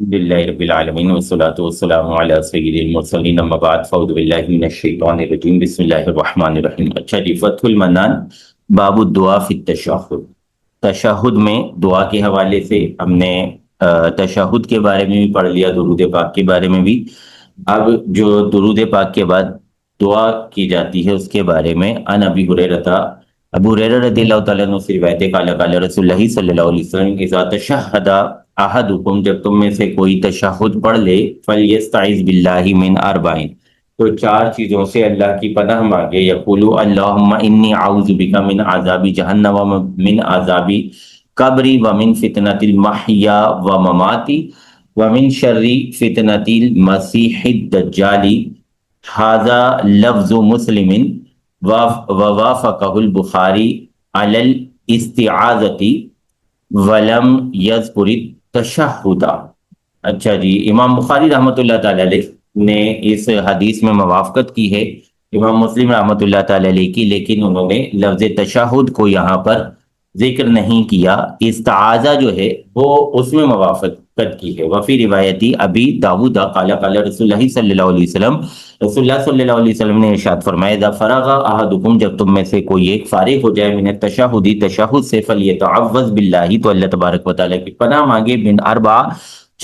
للہ رب العالمین والصلاة والسلام علی سید المرسلین اما بعد فاعوذ باللہ من الشیطان الرجیم بسم اللہ الرحمن الرحیم۔ اچھا جی، فتح المنان باب الدعا فی التشہد۔ تشہد میں دعا کے حوالے سے ہم نے تشہد کے بارے میں بھی پڑھ لیا، درود پاک کے بارے میں بھی۔ اب جو درود پاک کے بعد دعا کی جاتی ہے اس کے بارے میں ان ابی ہریرہ، ابو ہریرہ رضی اللہ تعالیٰ عنہ سے روایت ہے، قال قال رسول اللہ صلی اللہ علیہ وسلم اذا تشہد احدکم، جب تم میں سے کوئی تشہد پڑھ لے، فلیستعذ باللہ من اربعین، تو چار چیزوں سے اللہ کی پناہ مانگے۔ یقول اللہم انی اعوذ بک من عذاب جہنم ومن عذاب قبری ومن فتنۃ المحیا ومماتی ومن شر فتنۃ المسیح الدجال، ھذا لفظ مسلم ووافقہ البخاری علی الاستعاذۃ ولم یذکر التشہد۔ اچھا جی، امام بخاری رحمۃ اللہ تعالی علیہ نے اس حدیث میں موافقت کی ہے امام مسلم رحمۃ اللہ تعالی علیہ کی، لیکن انہوں نے لفظ تشہد کو یہاں پر ذکر نہیں کیا۔ استعاذہ جو ہے وہ اس میں موافقت کی ہے۔ وفی روایتی ابی داود قال قال رسول اللہ صلی اللہ علیہ وسلم، رسول اللہ صلی اللہ علیہ وسلم نے ارشاد فرمایا اذا فرغ احدکم، جب تم میں سے کوئی ایک فارغ ہو جائے، من التشہد، تشہد سے، فلیتعوذ باللہ، تو اللہ تبارک و تعالیٰ کی پناہ مانگے، من اربع،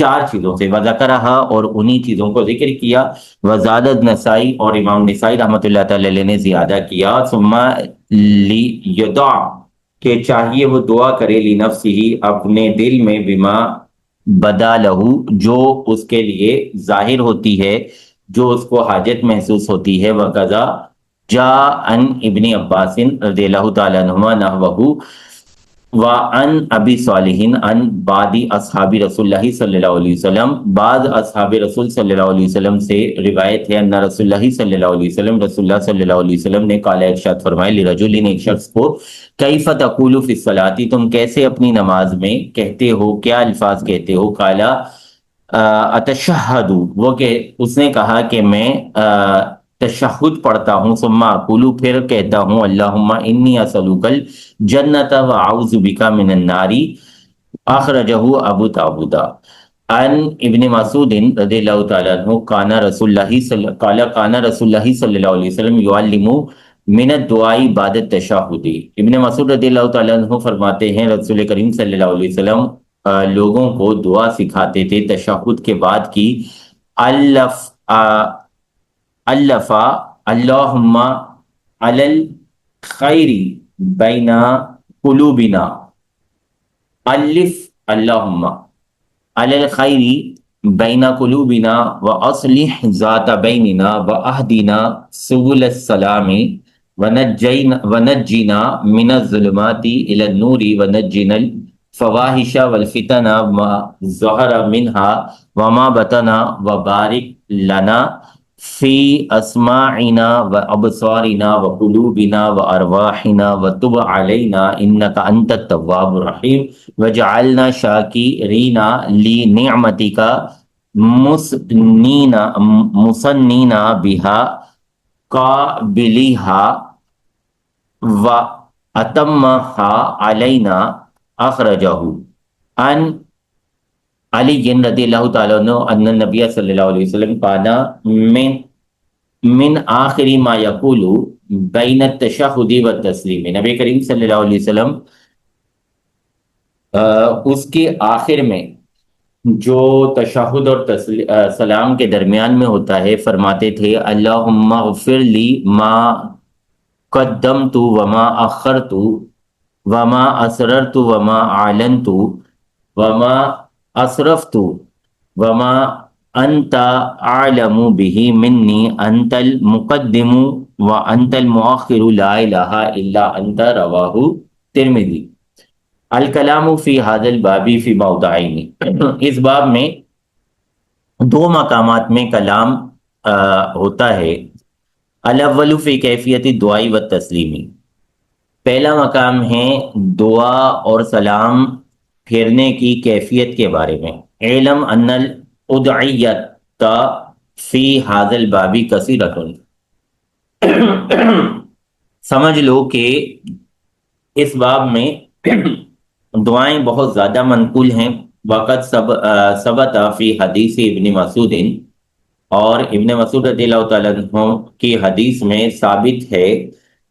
چار چیزوں سے، وذکرہا، اور انہی چیزوں کو ذکر کیا، وزادت نسائی، اور امام نسائی رحمۃ اللہ تعالی علیہ نے زیادہ کیا، ثم لیدع، کہ چاہیے وہ دعا کرے، لنفسہ، اپنے دل میں، بما بدا لہو، جو اس کے لیے ظاہر ہوتی ہے، جو اس کو حاجت محسوس ہوتی ہے، وقضا جاء ان ابن عباس رضی اللہ تعالیٰ عنہما نحوہ، وعن ابی صالح عن بعض اصحاب رسول اللہ صلی اللہ علیہ وسلم، بعض اصحاب رسول صلی اللہ علیہ وسلم سے روایت ہے، ان رسول اللہ صلی اللہ علیہ وسلم، رسول اللہ صلی اللہ علیہ وسلم نے قال، ارشاد فرمائے، لرجل، ایک شخص کو، کیف تقول فی الصلاۃ، تم کیسے اپنی نماز میں کہتے ہو، کیا الفاظ کہتے ہو، قال اتشہد، وہ کہ اس نے کہا کہ میں تشہد پڑھتا ہوں، ثم اقول، پھر کہتا ہوں، اللہم انی اسألک الجنت واعوذ بک من النار، اخرجہ ابو داود۔ عن ابن مسعود رضی اللہ تعالیٰ عنہ کان رسول اللہ صلی اللہ علیہ وسلم یعلم من الدعاء بعد التشہد، ابن مسعود رضی اللہ تعالیٰ عنہ فرماتے ہیں رسول کریم صلی اللہ علیہ وسلم لوگوں کو دعا سکھاتے تھے تشہد کے بعد کی، الفا اللہم علی الخیر بین قلوبنا، الف اللہم علی الخیر بین قلوبنا واصلح ذات بیننا واہدنا سبل السلام ونجنا من الظلمات الی النور ونجنا الفواحش والفتن ما ظہر منها وما بطن وبارک لنا فی اسماعنا وابصارنا وقلوبنا وارواحنا وتب علینا انک انت التواب الرحیم وجعلنا شاکرین لنعمتک مسنین بها قابلها واتمها علینا، اخرجہ عن علی رضی اللہ تعالیٰ عنہ ان النبی صلی اللہ علیہ وسلم کانا من آخر ما یقول بین التشہد والتسلیم، نبی کریم صلی اللہ علیہ وسلم اس کے آخر میں جو تشہد اور سلام کے درمیان میں ہوتا ہے فرماتے تھے، اللہم اغفر لی ما قدمت وما اخرت وما اسررت وما اعلنت وما اسرفت وما انت اعلم به منی انت المقدم وانت المؤخر لا الہ الا انت، رواہ ترمذی۔ الکلام فی ھذا الباب فی موضعین، اس باب میں دو مقامات میں کلام ہوتا ہے۔ الاول فی کیفیت الدعاء والتسلیم، پہلا مقام ہے دعا اور سلام پھیرنے کی کیفیت کے بارے میں۔ علم ان الادعیۃ فی ھذا الباب کثیرۃ، سمجھ لو کہ اس باب میں دعائیں بہت زیادہ منقول ہیں، وقت ثبت فی حدیث ابن مسعود، اور ابن مسعود رضی اللہ تعالیٰ عنہ کی حدیث میں ثابت ہے،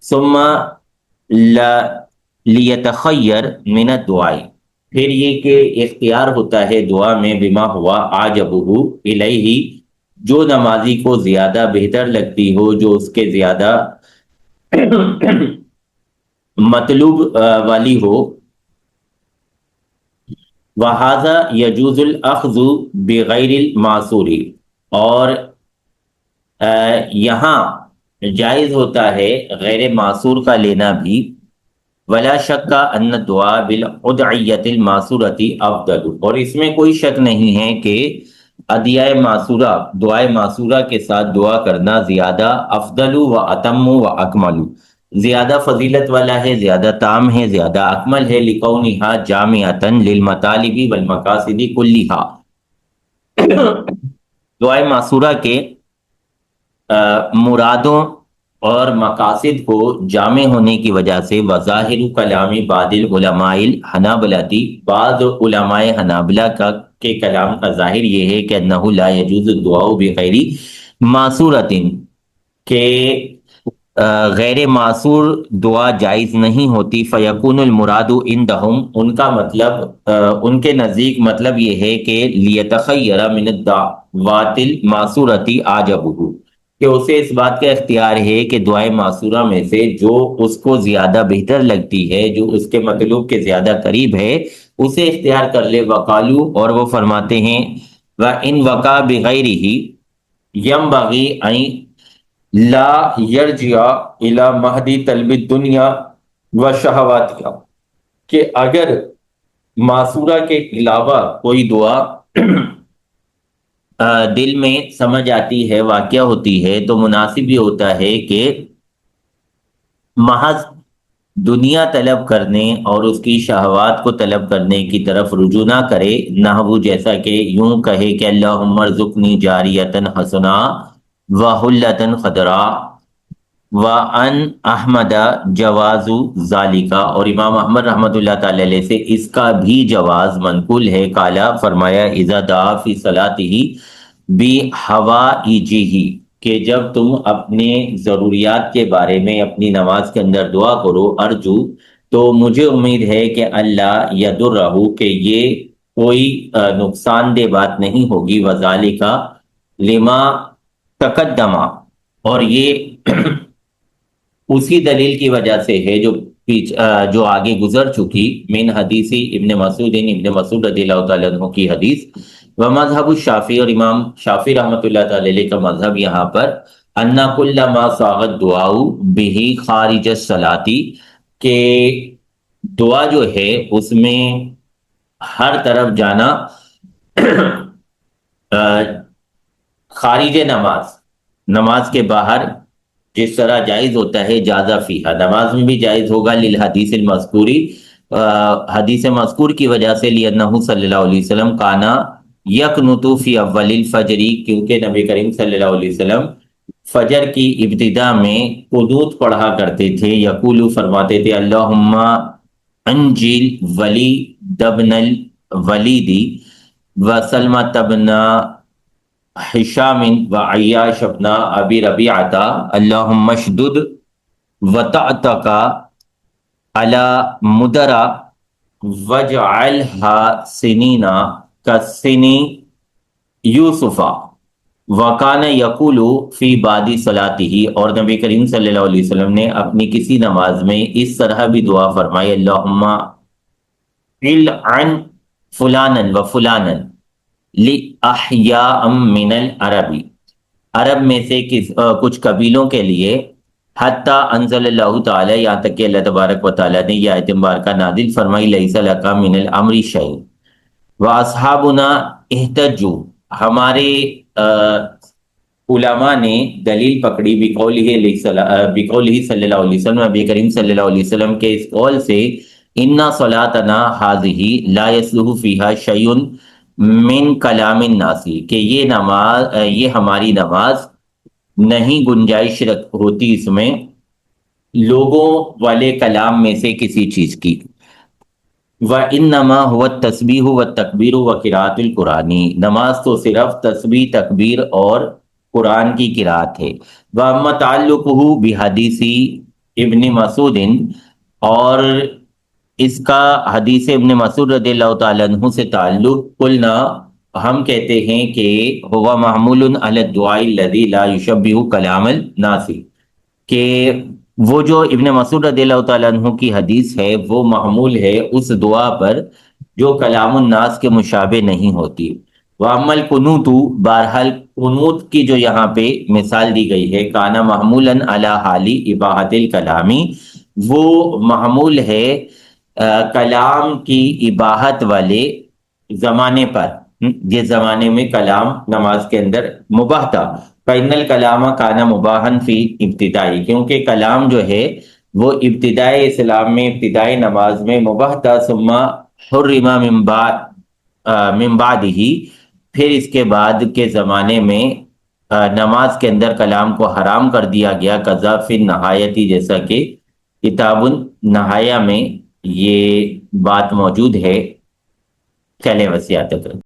ثم لیتخیر من الدعاء، پھر یہ کہ اختیار ہوتا ہے دعا میں، بما ہوا عجبہ الیہ، جو نمازی کو زیادہ بہتر لگتی ہو، جو اس کے زیادہ مطلوب والی ہو۔ وَهَذَا يَجُوزُ الْأَخْذُ بِغَيْرِ الْمَعْصُورِ، اور یہاں جائز ہوتا ہے غیر معصور کا لینا بھی۔ ولا شک ان الدعاء بالادعیۃ المعصورۃ افضل، اور اس میں کوئی شک نہیں ہے کہ ادعیہ معصورہ، دعائے معصورہ کے ساتھ دعا کرنا زیادہ افضل و اتم و اکمل، زیادہ فضیلت والا ہے، زیادہ تام ہے، زیادہ اکمل ہے، لکونھا جامعۃ للمطالب والمقاصد کلھا، دعائے معصورہ کے مرادوں اور مقاصد کو جامع ہونے کی وجہ سے۔ وظاہر کلام بعض العلماء الحنابلۃ، بعض علماء حنابلہ کے کلام کا ظاہر یہ ہے کہ انہ لا یجوز الدعاء بغیر معصورۃ، کہ غیر معصور دعا جائز نہیں ہوتی۔ فیکون المراد عندہم، ان کا مطلب ان کے نزدیک مطلب یہ ہے کہ لیتخیر من الدعوات المعصورۃ اعجبہ، کہ اسے اس بات کا اختیار ہے کہ دعائے معصورہ میں سے جو اس کو زیادہ بہتر لگتی ہے، جو اس کے مطلوب کے زیادہ قریب ہے، اسے اختیار کر لے۔ وقالو، اور وہ فرماتے ہیں، وَإِنْ وَقَعَ بِغَيْرِهِ يَنْبَغِي أَنْ لَا يَرْجِعَ إِلَى مَحْضِ طَلْبِ الدُّنْيَا وَشَهَوَاتِهَا، کہ اگر معصورہ کے علاوہ کوئی دعا دل میں سمجھ آتی ہے، واقعہ ہوتی ہے، تو مناسب یہ ہوتا ہے کہ محض دنیا طلب کرنے اور اس کی شہوات کو طلب کرنے کی طرف رجوع نہ کرے، نہ وہ جیسا کہ یوں کہے کہ اللہم ارزقنی جاریۃ حسنا وحلۃ خضرا وان احمد جواز ذالکا، اور امام احمد رحمۃ اللہ تعالی علیہ سے اس کا بھی جواز منقول ہے۔ قالا، فرمایا، اذا دعا فی صلاتہ بحوائجہ، کہ جب تم اپنے ضروریات کے بارے میں اپنی نماز کے اندر دعا کرو، ارجو، تو مجھے امید ہے کہ اللہ یضرہ، کہ یہ کوئی نقصان دہ بات نہیں ہوگی، وذالکا لما تقدم، اور یہ اسی دلیل کی وجہ سے ہے جو آگے گزر چکی، من حدیث ابن مسعود، ابن مسعود رضی اللہ تعالیٰ عنہ کی حدیث۔ ومذہب الشافعی، اور امام شافعی رحمۃ اللہ تعالی علیہ کا مذہب یہاں پر، ان کل ما صاغت دعاء بہ خارج الصلاۃ، کہ دعا جو ہے اس میں ہر طرف جانا خارج نماز کے باہر جس طرح جائز ہوتا ہے، جازا فیہا، نماز میں بھی جائز ہوگا، للحدیث المذکوری، حدیث مذکور کی وجہ سے، لأنہ صلی اللہ علیہ وسلم کانا یقنط فی اول الفجر، کیونکہ نبی کریم صلی اللہ علیہ وسلم فجر کی ابتدا میں قنوت پڑھا کرتے تھے، یقول، فرماتے تھے، اللہم انجل ولید ابن الولید وسلمۃ ابن حشام وعیاش ابن ابی ربیعۃ، اللہم اشدد وطأتک علی مدرا وجعلہا سنین کسنی یوسف، وکان یقول فی بعد صلاتہ، اور نبی کریم صلی اللہ علیہ وسلم نے اپنی کسی نماز میں اس طرح بھی دعا فرمائی، اللہم العن فلانا و فلانا لأحیاء من العرب، عرب میں سے کچھ قبیلوں کے لیے، حتیٰ انزل اللہ تعالی، یہاں تک کہ اللہ تبارک و تعالیٰ نے یہ آیت مبارکہ نازل فرمائی، لیس لک من الامر شیء واصحابنا احتجوا، ہمارے علماء نے دلیل پکڑی بقولہ صلی اللہ علیہ وسلم، نبی کریم صلی اللہ علیہ وسلم کے اس قول سے، انا صلاتنا ہذہ لا یصلح فیہا شیء من کلام الناس، کہ یہ ہماری نماز نہیں گنجائش ہوتی اس میں لوگوں والے کلام میں سے کسی چیز کی۔ وَإِنَّمَا هُوَ التَّسْبِيحُ وَالتَّكْبِيرُ وَقِرَأَةُ الْقُرْآنِ، نماز تو صرف تسبیح، تکبیر اور قرآن کی قرات ہے۔ وَأَمَّا تَعَلُّقُهُ بِحَدِيثِ ابن مسعود، اور اس کا حدیث ابن مسعود رضی اللہ تعالیٰ عنہ سے تعلق، قلنا ہم کہتے ہیں کہ هو محمول علی الدعاء الذی لا یشبہ کلام الناس، کہ وہ جو ابن مسعود رضی اللہ تعالیٰ عنہ کی حدیث ہے وہ محمول ہے اس دعا پر جو کلام الناس کے مشابہ نہیں ہوتی۔ وَأَمَّا الْقُنُوتُ، بہرحال قنوت کی جو یہاں پہ مثال دی گئی ہے، کانا محمولاً علی حال اباحۃ الکلامی، وہ محمول ہے کلام کی اباحت والے زمانے پر، جس زمانے میں کلام نماز کے اندر مباح تھا۔ فَإِنَّ الْكَلَامَ كَانَ مُبَاحًا فِي ابتدائی، کیونکہ کلام جو ہے وہ ابتدائی اسلام میں، ابتدائی نماز میں مباح تھا۔ ثم حرم من بعدہ، پھر اس کے بعد کے زمانے میں نماز کے اندر کلام کو حرام کر دیا گیا، قضا فی النہایتی، جیسا کہ کتاب النہایہ میں یہ بات موجود ہے۔ چلیں وسیعت